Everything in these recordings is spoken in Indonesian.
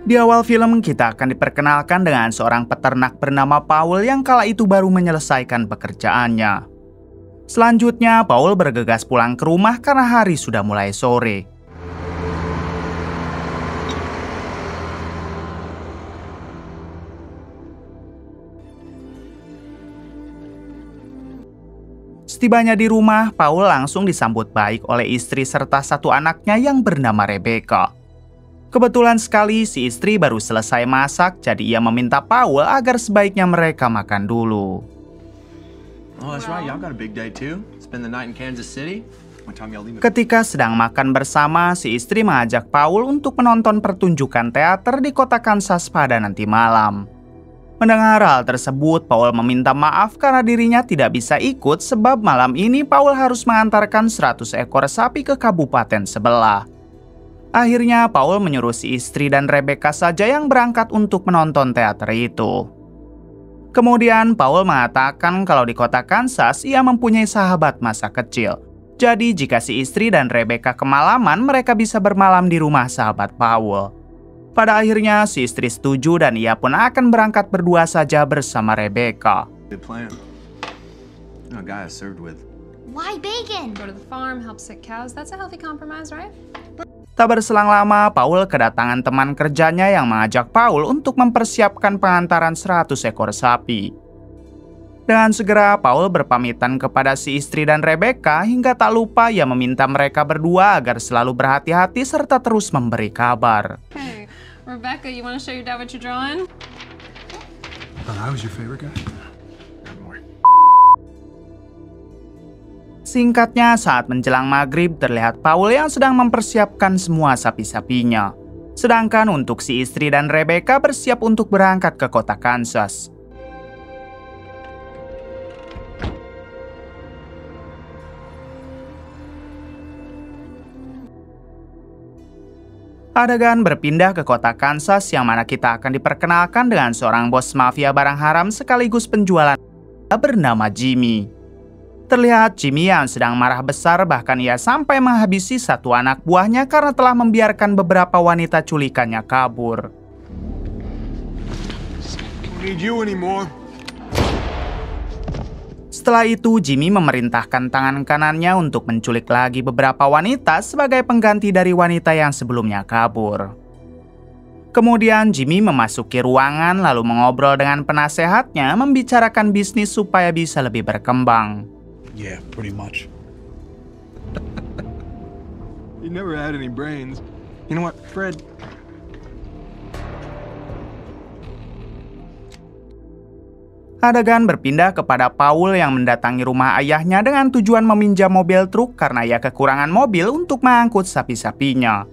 Di awal film kita akan diperkenalkan dengan seorang peternak bernama Paul yang kala itu baru menyelesaikan pekerjaannya. Selanjutnya, Paul bergegas pulang ke rumah karena hari sudah mulai sore. Setibanya di rumah, Paul langsung disambut baik oleh istri serta satu anaknya yang bernama Rebecca. Kebetulan sekali si istri baru selesai masak, jadi ia meminta Paul agar sebaiknya mereka makan dulu. Ketika sedang makan bersama, si istri mengajak Paul untuk menonton pertunjukan teater di kota Kansas pada nanti malam. Mendengar hal tersebut, Paul meminta maaf karena dirinya tidak bisa ikut sebab malam ini Paul harus mengantarkan 100 ekor sapi ke kabupaten sebelah. Akhirnya, Paul menyuruh si istri dan Rebecca saja yang berangkat untuk menonton teater itu. Kemudian, Paul mengatakan kalau di kota Kansas ia mempunyai sahabat masa kecil. Jadi, jika si istri dan Rebecca kemalaman, mereka bisa bermalam di rumah sahabat Paul. Pada akhirnya, si istri setuju dan ia pun akan berangkat berdua saja bersama Rebecca. Why bacon? Go to the farm, help sick cows. That's a healthy compromise, right? Tak berselang lama, Paul kedatangan teman kerjanya yang mengajak Paul untuk mempersiapkan pengantaran 100 ekor sapi. Dengan segera, Paul berpamitan kepada si istri dan Rebecca hingga tak lupa ia meminta mereka berdua agar selalu berhati-hati serta terus memberi kabar. Hey, Rebecca, you want to show your dad what you're drawing? I was your favorite guy. Singkatnya, saat menjelang maghrib terlihat Paul yang sedang mempersiapkan semua sapi-sapinya. Sedangkan untuk si istri dan Rebecca bersiap untuk berangkat ke kota Kansas. Adegan berpindah ke kota Kansas yang mana kita akan diperkenalkan dengan seorang bos mafia barang haram sekaligus penjualan bernama Jimmy. Terlihat Jimmy yang sedang marah besar, bahkan ia sampai menghabisi satu anak buahnya karena telah membiarkan beberapa wanita culikannya kabur. Setelah itu, Jimmy memerintahkan tangan kanannya untuk menculik lagi beberapa wanita sebagai pengganti dari wanita yang sebelumnya kabur. Kemudian Jimmy memasuki ruangan lalu mengobrol dengan penasehatnya membicarakan bisnis supaya bisa lebih berkembang. Yeah, pretty much. You never had any brains. You know what, Fred? Adegan berpindah kepada Paul yang mendatangi rumah ayahnya dengan tujuan meminjam mobil truk karena ia kekurangan mobil untuk mengangkut sapi-sapinya.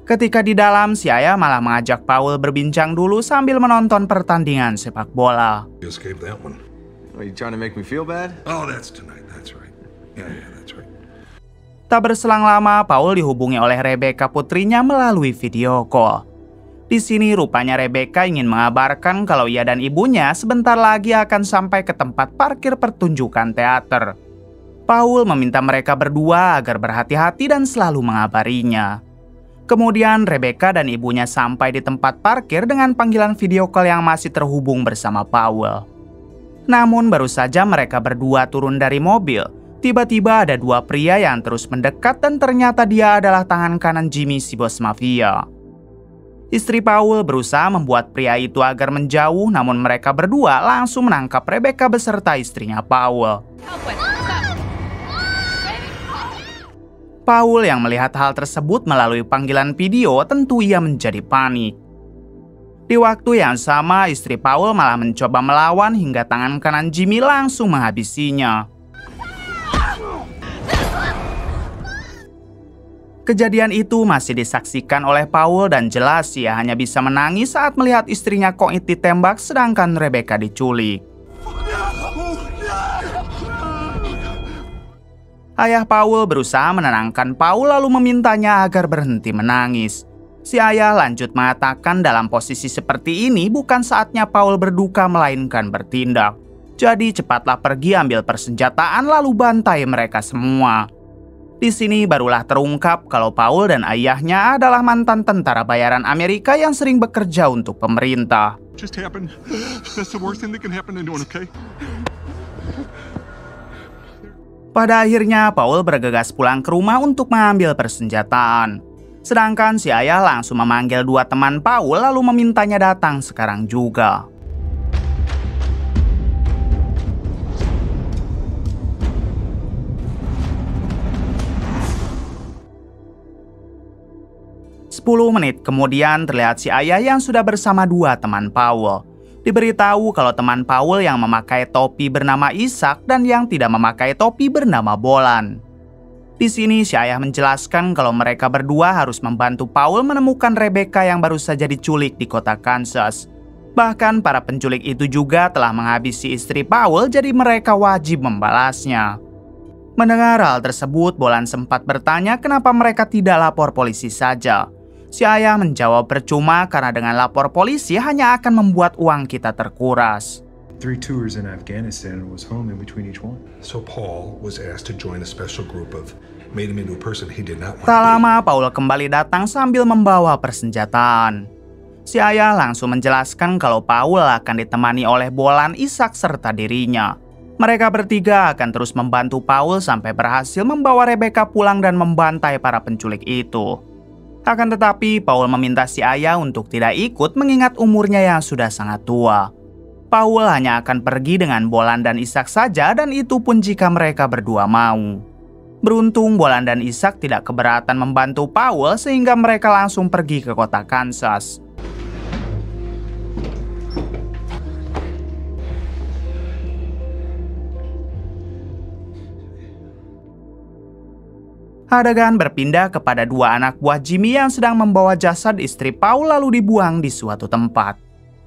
Ketika di dalam, si ayah malah mengajak Paul berbincang dulu sambil menonton pertandingan sepak bola. You escaped that one. Are you trying to make me feel bad? Oh, that's tonight. That's right. Yeah, that's right. Tak berselang lama, Paul dihubungi oleh Rebecca putrinya melalui video call. Di sini rupanya Rebecca ingin mengabarkan kalau ia dan ibunya sebentar lagi akan sampai ke tempat parkir pertunjukan teater. Paul meminta mereka berdua agar berhati-hati dan selalu mengabarinya. Kemudian Rebecca dan ibunya sampai di tempat parkir dengan panggilan video call yang masih terhubung bersama Paul. Namun baru saja mereka berdua turun dari mobil, tiba-tiba ada dua pria yang terus mendekat dan ternyata dia adalah tangan kanan Jimmy si bos mafia. Istri Paul berusaha membuat pria itu agar menjauh, namun mereka berdua langsung menangkap Rebecca beserta istrinya Paul. Paul yang melihat hal tersebut melalui panggilan video tentu ia menjadi panik. Di waktu yang sama, istri Paul malah mencoba melawan hingga tangan kanan Jimmy langsung menghabisinya. Kejadian itu masih disaksikan oleh Paul dan jelas ia hanya bisa menangis saat melihat istrinya koit ditembak sedangkan Rebecca diculik. Ayah Paul berusaha menenangkan Paul lalu memintanya agar berhenti menangis. Si ayah lanjut mengatakan dalam posisi seperti ini bukan saatnya Paul berduka melainkan bertindak. Jadi cepatlah pergi ambil persenjataan lalu bantai mereka semua. Di sini barulah terungkap kalau Paul dan ayahnya adalah mantan tentara bayaran Amerika yang sering bekerja untuk pemerintah. Just happened. That's the worst thing that can happen to anyone, okay? Pada akhirnya, Paul bergegas pulang ke rumah untuk mengambil persenjataan. Sedangkan si ayah langsung memanggil dua teman Paul lalu memintanya datang sekarang juga. Sepuluh menit kemudian terlihat si ayah yang sudah bersama dua teman Paul. Diberitahu kalau teman Paul yang memakai topi bernama Ishak dan yang tidak memakai topi bernama Bolan. Di sini si ayah menjelaskan kalau mereka berdua harus membantu Paul menemukan Rebecca yang baru saja diculik di kota Kansas. Bahkan para penculik itu juga telah menghabisi istri Paul, jadi mereka wajib membalasnya. Mendengar hal tersebut, Bolan sempat bertanya kenapa mereka tidak lapor polisi saja. Si ayah menjawab percuma karena dengan lapor polisi hanya akan membuat uang kita terkuras. 3 tours in Afghanistan and was home in between each one. So Paul was asked to join a special group of made him into a person he did not want Tak to be. lama Paul kembali datang sambil membawa persenjataan. Si ayah langsung menjelaskan kalau Paul akan ditemani oleh Bolan, Ishak serta dirinya. Mereka bertiga akan terus membantu Paul sampai berhasil membawa Rebecca pulang dan membantai para penculik itu. Akan tetapi, Paul meminta si ayah untuk tidak ikut mengingat umurnya yang sudah sangat tua. Paul hanya akan pergi dengan Bolan dan Ishak saja dan itu pun jika mereka berdua mau. Beruntung Bolan dan Ishak tidak keberatan membantu Paul sehingga mereka langsung pergi ke kota Kansas. Adegan berpindah kepada dua anak buah Jimmy yang sedang membawa jasad istri Paul lalu dibuang di suatu tempat.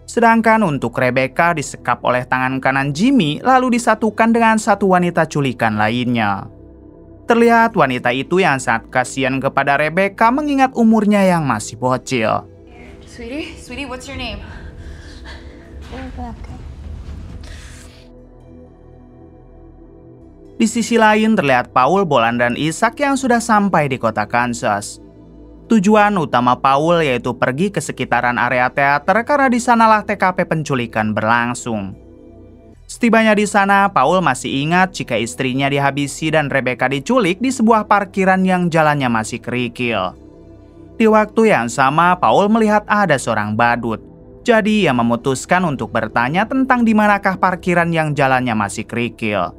Sedangkan untuk Rebecca disekap oleh tangan kanan Jimmy lalu disatukan dengan satu wanita culikan lainnya. Terlihat wanita itu yang sangat kasihan kepada Rebecca mengingat umurnya yang masih bocil. Sweetie, what's your name? Rebecca. Di sisi lain terlihat Paul, Bolan, dan Ishak yang sudah sampai di kota Kansas. Tujuan utama Paul yaitu pergi ke sekitaran area teater karena di sanalah TKP penculikan berlangsung. Setibanya di sana, Paul masih ingat jika istrinya dihabisi dan Rebecca diculik di sebuah parkiran yang jalannya masih kerikil. Di waktu yang sama, Paul melihat ada seorang badut. Jadi ia memutuskan untuk bertanya tentang di manakah parkiran yang jalannya masih kerikil.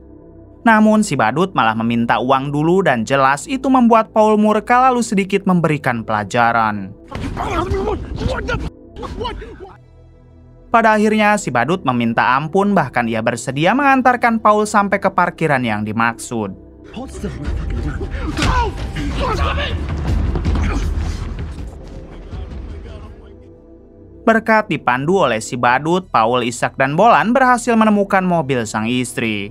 Namun si badut malah meminta uang dulu dan jelas itu membuat Paul murka lalu sedikit memberikan pelajaran. Pada akhirnya si badut meminta ampun bahkan ia bersedia mengantarkan Paul sampai ke parkiran yang dimaksud. Berkat dipandu oleh si badut, Paul, Ishak, dan Bolan berhasil menemukan mobil sang istri.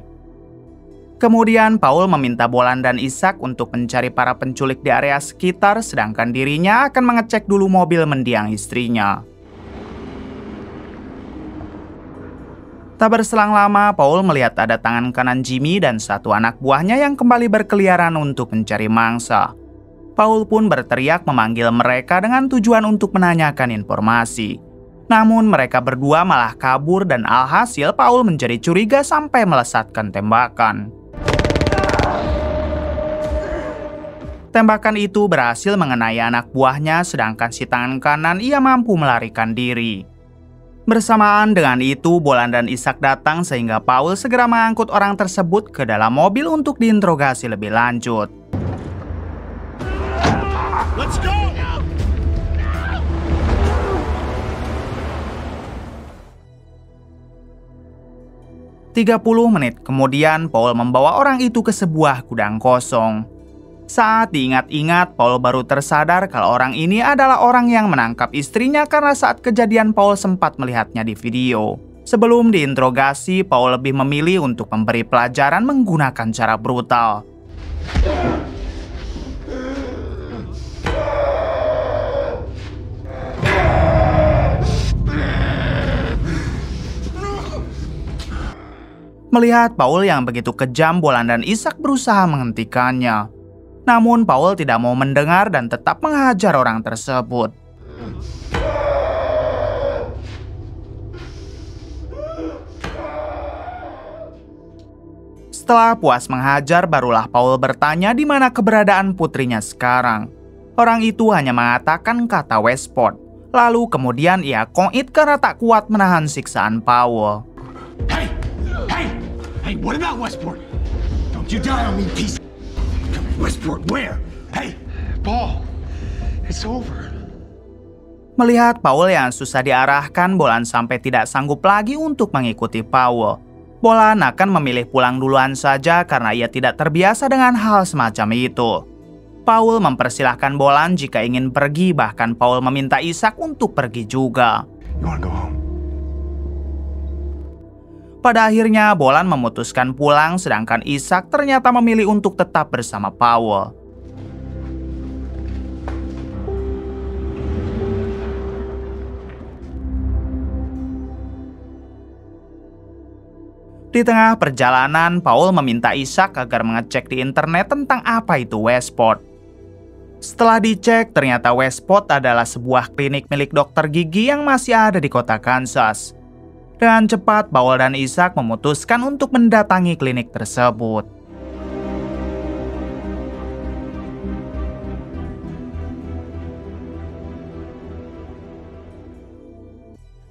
Kemudian Paul meminta Bolan dan Ishak untuk mencari para penculik di area sekitar, sedangkan dirinya akan mengecek dulu mobil mendiang istrinya. Tak berselang lama, Paul melihat ada tangan kanan Jimmy dan satu anak buahnya yang kembali berkeliaran untuk mencari mangsa. Paul pun berteriak memanggil mereka dengan tujuan untuk menanyakan informasi. Namun mereka berdua malah kabur dan alhasil Paul menjadi curiga sampai melesatkan tembakan. Tembakan itu berhasil mengenai anak buahnya, sedangkan si tangan kanan ia mampu melarikan diri. Bersamaan dengan itu, Bolan dan Ishak datang sehingga Paul segera mengangkut orang tersebut ke dalam mobil untuk diinterogasi lebih lanjut. Let's go! 30 menit kemudian, Paul membawa orang itu ke sebuah gudang kosong. Saat diingat-ingat, Paul baru tersadar kalau orang ini adalah orang yang menangkap istrinya karena saat kejadian Paul sempat melihatnya di video. Sebelum diinterogasi, Paul lebih memilih untuk memberi pelajaran menggunakan cara brutal. Melihat Paul yang begitu kejam, Bolan dan Ishak berusaha menghentikannya. Namun Paul tidak mau mendengar dan tetap menghajar orang tersebut. Setelah puas menghajar, barulah Paul bertanya di mana keberadaan putrinya sekarang. Orang itu hanya mengatakan kata Westport. Lalu kemudian ia koit karena tak kuat menahan siksaan Paul. Hey, what about Westport? Don't you die on me, piece. Westport, where? Hey, Paul, it's over. Melihat Paul yang susah diarahkan, Bolan sampai tidak sanggup lagi untuk mengikuti Paul. Bolan akan memilih pulang duluan saja karena ia tidak terbiasa dengan hal semacam itu. Paul mempersilahkan Bolan jika ingin pergi, bahkan Paul meminta Ishak untuk pergi juga. You wanna go home? Pada akhirnya Bolan memutuskan pulang, sedangkan Ishak ternyata memilih untuk tetap bersama Paul. Di tengah perjalanan, Paul meminta Ishak agar mengecek di internet tentang apa itu Westport. Setelah dicek, ternyata Westport adalah sebuah klinik milik dokter gigi yang masih ada di kota Kansas. Dengan cepat, Paul dan Ishak memutuskan untuk mendatangi klinik tersebut.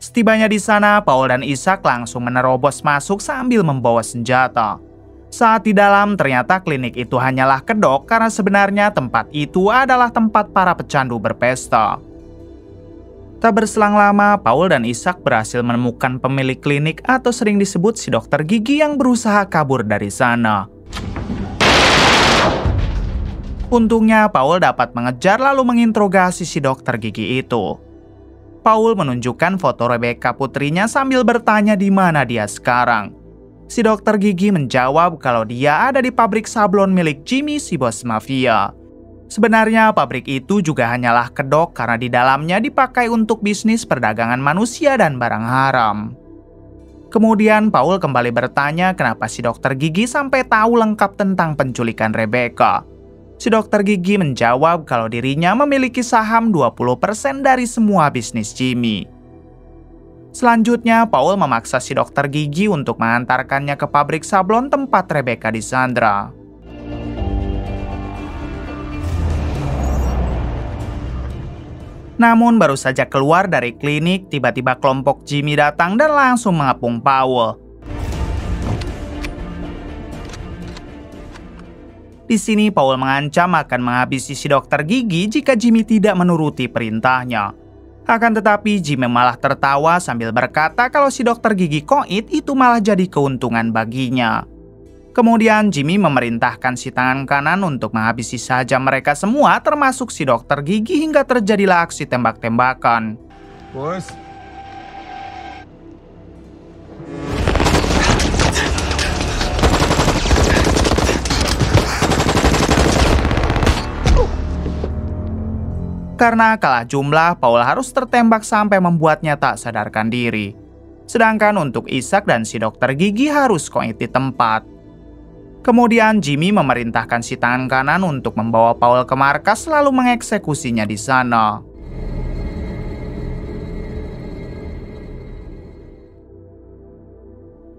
Setibanya di sana, Paul dan Ishak langsung menerobos masuk sambil membawa senjata. Saat di dalam, ternyata klinik itu hanyalah kedok karena sebenarnya tempat itu adalah tempat para pecandu berpesta. Tak berselang lama, Paul dan Ishak berhasil menemukan pemilik klinik atau sering disebut si dokter gigi yang berusaha kabur dari sana. Untungnya, Paul dapat mengejar lalu menginterogasi si dokter gigi itu. Paul menunjukkan foto Rebecca putrinya sambil bertanya di mana dia sekarang. Si dokter gigi menjawab kalau dia ada di pabrik sablon milik Jimmy, si bos mafia. Sebenarnya pabrik itu juga hanyalah kedok karena di dalamnya dipakai untuk bisnis perdagangan manusia dan barang haram. Kemudian Paul kembali bertanya kenapa si dokter gigi sampai tahu lengkap tentang penculikan Rebecca. Si dokter gigi menjawab kalau dirinya memiliki saham 20% dari semua bisnis Jimmy. Selanjutnya, Paul memaksa si dokter gigi untuk mengantarkannya ke pabrik sablon tempat Rebecca disandra. Namun baru saja keluar dari klinik, tiba-tiba kelompok Jimmy datang dan langsung mengepung Paul. Di sini Paul mengancam akan menghabisi si dokter gigi jika Jimmy tidak menuruti perintahnya. Akan tetapi Jimmy malah tertawa sambil berkata kalau si dokter gigi koit itu malah jadi keuntungan baginya. Kemudian Jimmy memerintahkan si tangan kanan untuk menghabisi saja mereka semua termasuk si dokter gigi hingga terjadilah aksi tembak-tembakan. Boys. Karena kalah jumlah, Paul harus tertembak sampai membuatnya tak sadarkan diri. Sedangkan untuk Ishak dan si dokter gigi harus koit di tempat. Kemudian Jimmy memerintahkan si tangan kanan untuk membawa Paul ke markas lalu mengeksekusinya di sana.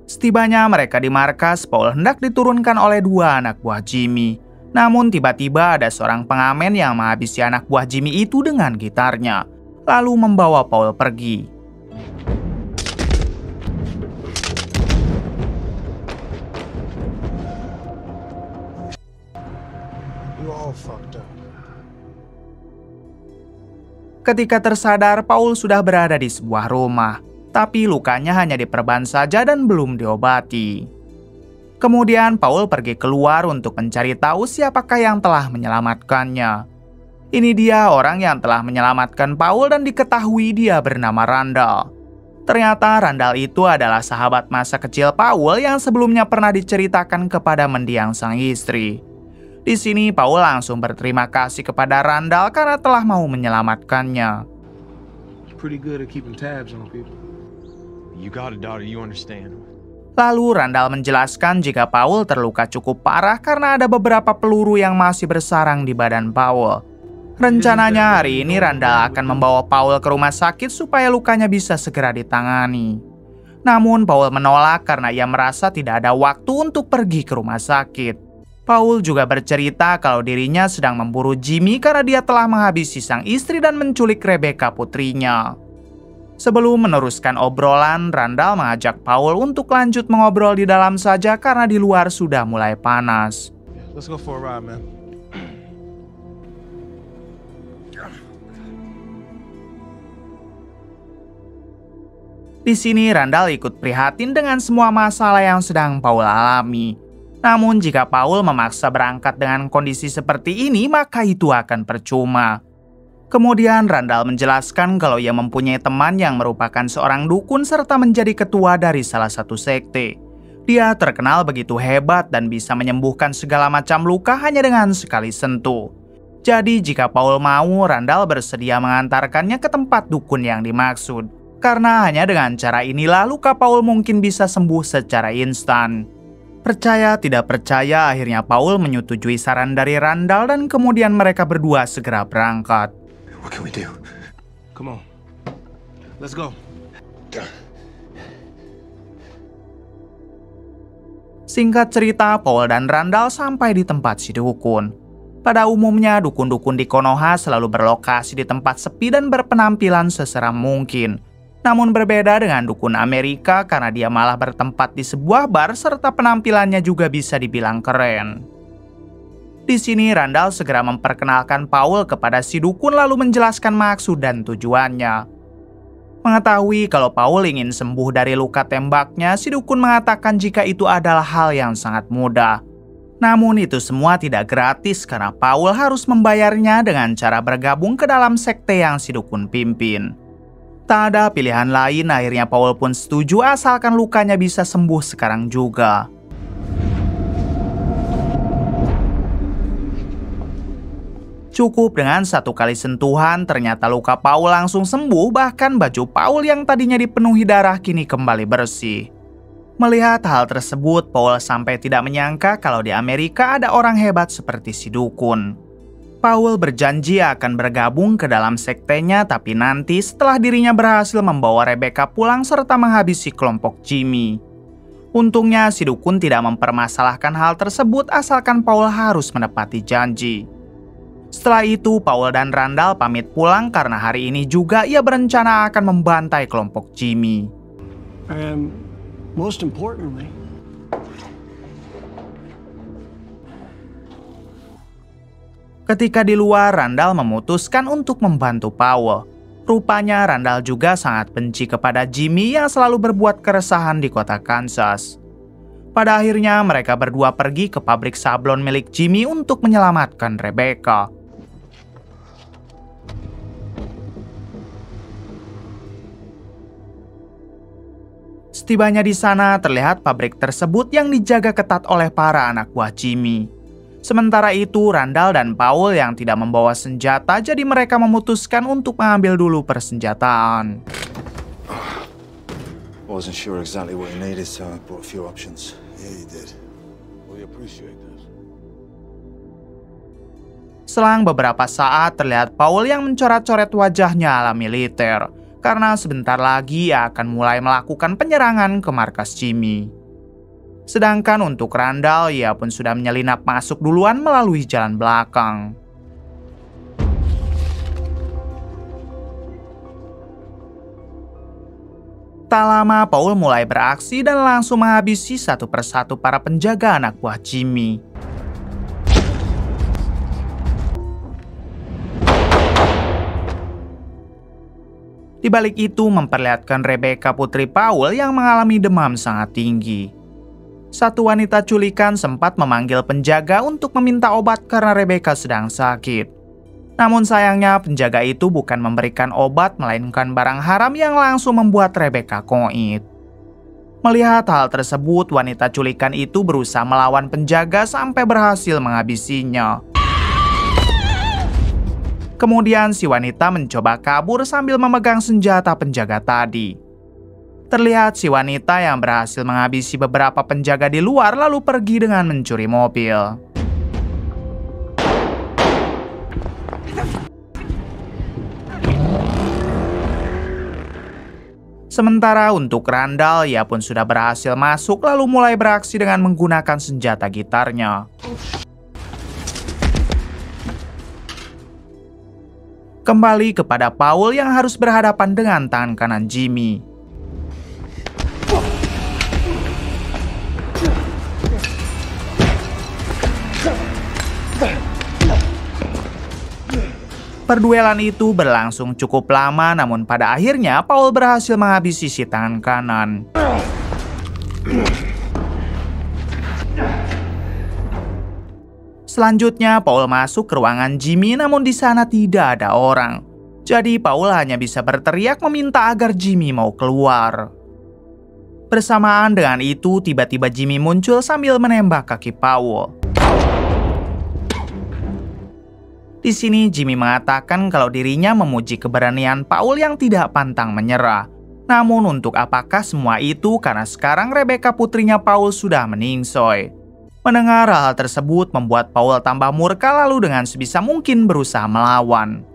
Setibanya mereka di markas, Paul hendak diturunkan oleh dua anak buah Jimmy. Namun tiba-tiba ada seorang pengamen yang menghabisi anak buah Jimmy itu dengan gitarnya, lalu membawa Paul pergi. Ketika tersadar, Paul sudah berada di sebuah rumah, tapi lukanya hanya diperban saja dan belum diobati. Kemudian Paul pergi keluar untuk mencari tahu siapakah yang telah menyelamatkannya. Ini dia orang yang telah menyelamatkan Paul dan diketahui dia bernama Randall. Ternyata Randall itu adalah sahabat masa kecil Paul yang sebelumnya pernah diceritakan kepada mendiang sang istri. Di sini Paul langsung berterima kasih kepada Randall karena telah mau menyelamatkannya. Pretty good at keeping tabs on people. You got a daughter, you understand. Lalu Randall menjelaskan jika Paul terluka cukup parah karena ada beberapa peluru yang masih bersarang di badan Paul. Rencananya hari ini Randall akan membawa Paul ke rumah sakit supaya lukanya bisa segera ditangani. Namun Paul menolak karena ia merasa tidak ada waktu untuk pergi ke rumah sakit. Paul juga bercerita kalau dirinya sedang memburu Jimmy karena dia telah menghabisi sang istri dan menculik Rebecca putrinya. Sebelum meneruskan obrolan, Randall mengajak Paul untuk lanjut mengobrol di dalam saja karena di luar sudah mulai panas. Let's go for a ride, man. Di sini Randall ikut prihatin dengan semua masalah yang sedang Paul alami. Namun jika Paul memaksa berangkat dengan kondisi seperti ini, maka itu akan percuma. Kemudian Randall menjelaskan kalau ia mempunyai teman yang merupakan seorang dukun serta menjadi ketua dari salah satu sekte. Dia terkenal begitu hebat dan bisa menyembuhkan segala macam luka hanya dengan sekali sentuh. Jadi jika Paul mau, Randall bersedia mengantarkannya ke tempat dukun yang dimaksud. Karena hanya dengan cara inilah luka Paul mungkin bisa sembuh secara instan. Percaya tidak percaya, akhirnya Paul menyetujui saran dari Randall dan kemudian mereka berdua segera berangkat. What can we do? Come on. Let's go. Singkat cerita, Paul dan Randall sampai di tempat si dukun. Pada umumnya, dukun-dukun di Konoha selalu berlokasi di tempat sepi dan berpenampilan seseram mungkin. Namun berbeda dengan dukun Amerika karena dia malah bertempat di sebuah bar serta penampilannya juga bisa dibilang keren. Di sini Randall segera memperkenalkan Paul kepada si dukun lalu menjelaskan maksud dan tujuannya. Mengetahui kalau Paul ingin sembuh dari luka tembaknya, si dukun mengatakan jika itu adalah hal yang sangat mudah. Namun itu semua tidak gratis karena Paul harus membayarnya dengan cara bergabung ke dalam sekte yang si dukun pimpin. Tak ada pilihan lain, akhirnya Paul pun setuju asalkan lukanya bisa sembuh sekarang juga. Cukup dengan satu kali sentuhan, ternyata luka Paul langsung sembuh, bahkan baju Paul yang tadinya dipenuhi darah kini kembali bersih. Melihat hal tersebut, Paul sampai tidak menyangka kalau di Amerika ada orang hebat seperti si dukun. Paul berjanji akan bergabung ke dalam sektenya, tapi nanti setelah dirinya berhasil membawa Rebecca pulang serta menghabisi kelompok Jimmy. Untungnya si dukun tidak mempermasalahkan hal tersebut asalkan Paul harus menepati janji. Setelah itu, Paul dan Randall pamit pulang karena hari ini juga ia berencana akan membantai kelompok Jimmy. And most importantly, ketika di luar, Randall memutuskan untuk membantu Paul. Rupanya Randall juga sangat benci kepada Jimmy yang selalu berbuat keresahan di kota Kansas. Pada akhirnya mereka berdua pergi ke pabrik sablon milik Jimmy untuk menyelamatkan Rebecca. Setibanya di sana, terlihat pabrik tersebut yang dijaga ketat oleh para anak buah Jimmy. Sementara itu, Randall dan Paul yang tidak membawa senjata, jadi mereka memutuskan untuk mengambil dulu persenjataan. Wasn't sure exactly what you needed, so I brought a few options. Yeah, you did. We appreciate this. Selang beberapa saat, terlihat Paul yang mencoret-coret wajahnya ala militer. Karena sebentar lagi ia akan mulai melakukan penyerangan ke markas Jimmy. Sedangkan untuk Randall, ia pun sudah menyelinap masuk duluan melalui jalan belakang. Tak lama, Paul mulai beraksi dan langsung menghabisi satu persatu para penjaga anak buah Jimmy. Di balik itu memperlihatkan Rebecca putri Paul yang mengalami demam sangat tinggi. Satu wanita culikan sempat memanggil penjaga untuk meminta obat karena Rebecca sedang sakit. Namun sayangnya penjaga itu bukan memberikan obat melainkan barang haram yang langsung membuat Rebecca koit. Melihat hal tersebut, wanita culikan itu berusaha melawan penjaga sampai berhasil menghabisinya. Kemudian si wanita mencoba kabur sambil memegang senjata penjaga tadi. Terlihat si wanita yang berhasil menghabisi beberapa penjaga di luar lalu pergi dengan mencuri mobil. Sementara untuk Randall, ia pun sudah berhasil masuk lalu mulai beraksi dengan menggunakan senjata gitarnya. Kembali kepada Paul yang harus berhadapan dengan tangan kanan Jimmy. Perduelan itu berlangsung cukup lama, namun pada akhirnya Paul berhasil menghabisi si tangan kanan. Selanjutnya, Paul masuk ke ruangan Jimmy, namun di sana tidak ada orang. Jadi, Paul hanya bisa berteriak meminta agar Jimmy mau keluar. Bersamaan dengan itu, tiba-tiba Jimmy muncul sambil menembak kaki Paul. Di sini Jimmy mengatakan kalau dirinya memuji keberanian Paul yang tidak pantang menyerah. Namun untuk apakah semua itu karena sekarang Rebecca putrinya Paul sudah meningsoy. Mendengar hal tersebut membuat Paul tambah murka lalu dengan sebisa mungkin berusaha melawan.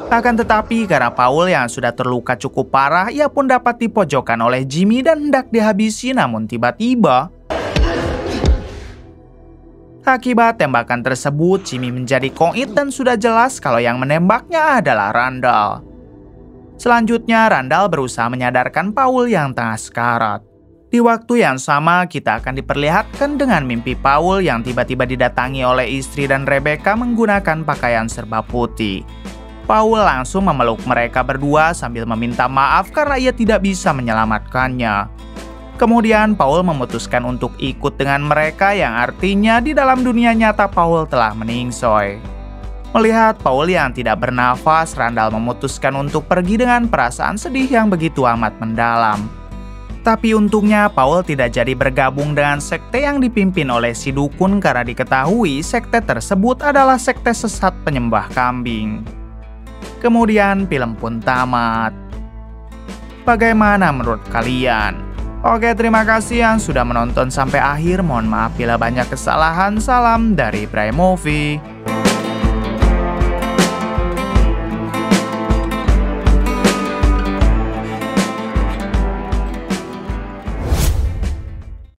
Akan tetapi karena Paul yang sudah terluka cukup parah, ia pun dapat dipojokkan oleh Jimmy dan hendak dihabisi, namun tiba-tiba akibat tembakan tersebut, Jimmy menjadi koit dan sudah jelas kalau yang menembaknya adalah Randall. Selanjutnya, Randall berusaha menyadarkan Paul yang tengah sekarat. Di waktu yang sama, kita akan diperlihatkan dengan mimpi Paul yang tiba-tiba didatangi oleh istri dan Rebecca menggunakan pakaian serba putih. Paul langsung memeluk mereka berdua sambil meminta maaf karena ia tidak bisa menyelamatkannya. Kemudian Paul memutuskan untuk ikut dengan mereka yang artinya di dalam dunia nyata Paul telah meningsoy. Melihat Paul yang tidak bernafas, Randall memutuskan untuk pergi dengan perasaan sedih yang begitu amat mendalam. Tapi untungnya Paul tidak jadi bergabung dengan sekte yang dipimpin oleh si dukun karena diketahui sekte tersebut adalah sekte sesat penyembah kambing. Kemudian film pun tamat. Bagaimana menurut kalian? Oke, terima kasih yang sudah menonton sampai akhir. Mohon maaf bila banyak kesalahan. Salam dari Bray Movie.